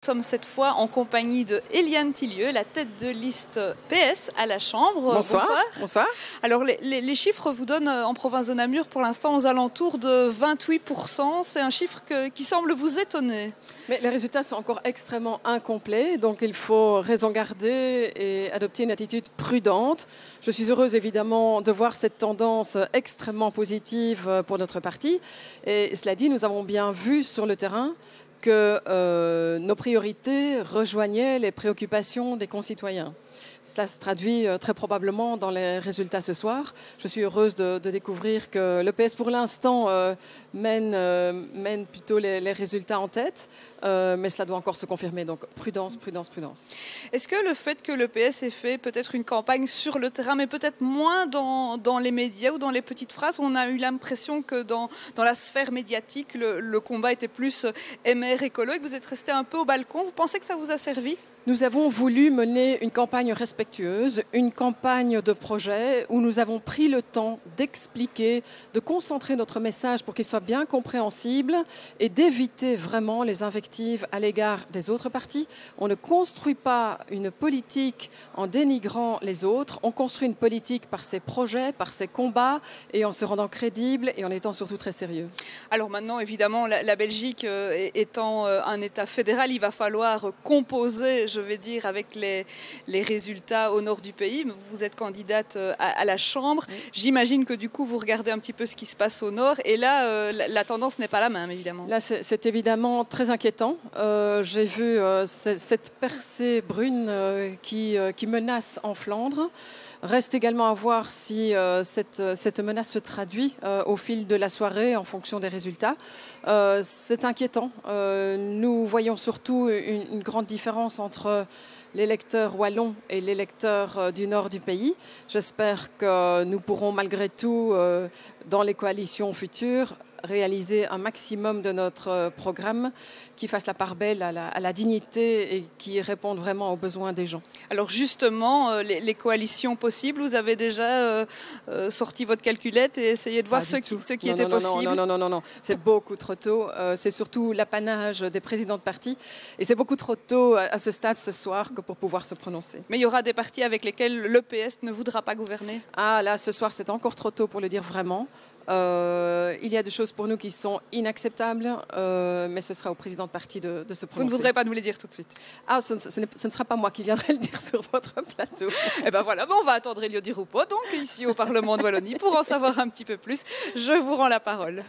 Nous sommes cette fois en compagnie de Eliane Tillieu, la tête de liste PS à la Chambre. Bonsoir. Bonsoir. Alors les chiffres vous donnent en province de Namur pour l'instant aux alentours de 28%. C'est un chiffre qui semble vous étonner. Mais les résultats sont encore extrêmement incomplets, donc il faut raison garder et adopter une attitude prudente. Je suis heureuse évidemment de voir cette tendance extrêmement positive pour notre parti. Et cela dit, nous avons bien vu sur le terrain que nos priorités rejoignaient les préoccupations des concitoyens. Cela se traduit très probablement dans les résultats ce soir. Je suis heureuse de découvrir que le PS, pour l'instant, mène plutôt les résultats en tête, mais cela doit encore se confirmer. Donc prudence, prudence, prudence. Est-ce que le fait que le PS ait fait peut-être une campagne sur le terrain, mais peut-être moins dans les médias ou dans les petites phrases, on a eu l'impression que dans la sphère médiatique, le combat était plus MR écolo et que vous êtes resté un peu au balcon. Vous pensez que ça vous a servi ? Nous avons voulu mener une campagne respectueuse, une campagne de projet où nous avons pris le temps d'expliquer, de concentrer notre message pour qu'il soit bien compréhensible et d'éviter vraiment les invectives à l'égard des autres partis. On ne construit pas une politique en dénigrant les autres, on construit une politique par ses projets, par ses combats et en se rendant crédible et en étant surtout très sérieux. Alors maintenant, évidemment, la Belgique étant un État fédéral, il va falloir composer, je vais dire, avec les résultats au nord du pays. Vous êtes candidate à la Chambre. Oui. J'imagine que du coup, vous regardez un petit peu ce qui se passe au nord. Et là, la tendance n'est pas la même, évidemment. Là, c'est évidemment très inquiétant. J'ai vu cette percée brune qui menace en Flandre. Reste également à voir si cette menace se traduit au fil de la soirée en fonction des résultats. C'est inquiétant. Nous voyons surtout une grande différence entre l'électeur wallon et l'électeur du nord du pays. J'espère que nous pourrons malgré tout, dans les coalitions futures, réaliser un maximum de notre programme qui fasse la part belle à la dignité et qui réponde vraiment aux besoins des gens. Alors justement, les coalitions possibles, vous avez déjà sorti votre calculette et essayé de voir ce qui était possible? Non, c'est beaucoup trop tôt. C'est surtout l'apanage des présidents de partis et c'est beaucoup trop tôt à ce stade ce soir que pour pouvoir se prononcer. Mais il y aura des partis avec lesquels le PS ne voudra pas gouverner? Ah là, ce soir, c'est encore trop tôt pour le dire vraiment. Il y a des choses pour nous qui sont inacceptables, mais ce sera au président de parti de se prononcer. Vous ne voudrez pas nous les dire tout de suite? Ah, ce ne sera pas moi qui viendrai le dire sur votre plateau. Eh bien voilà, on va attendre Elio Di Rupo, donc ici au Parlement de Wallonie, pour en savoir un petit peu plus. Je vous rends la parole.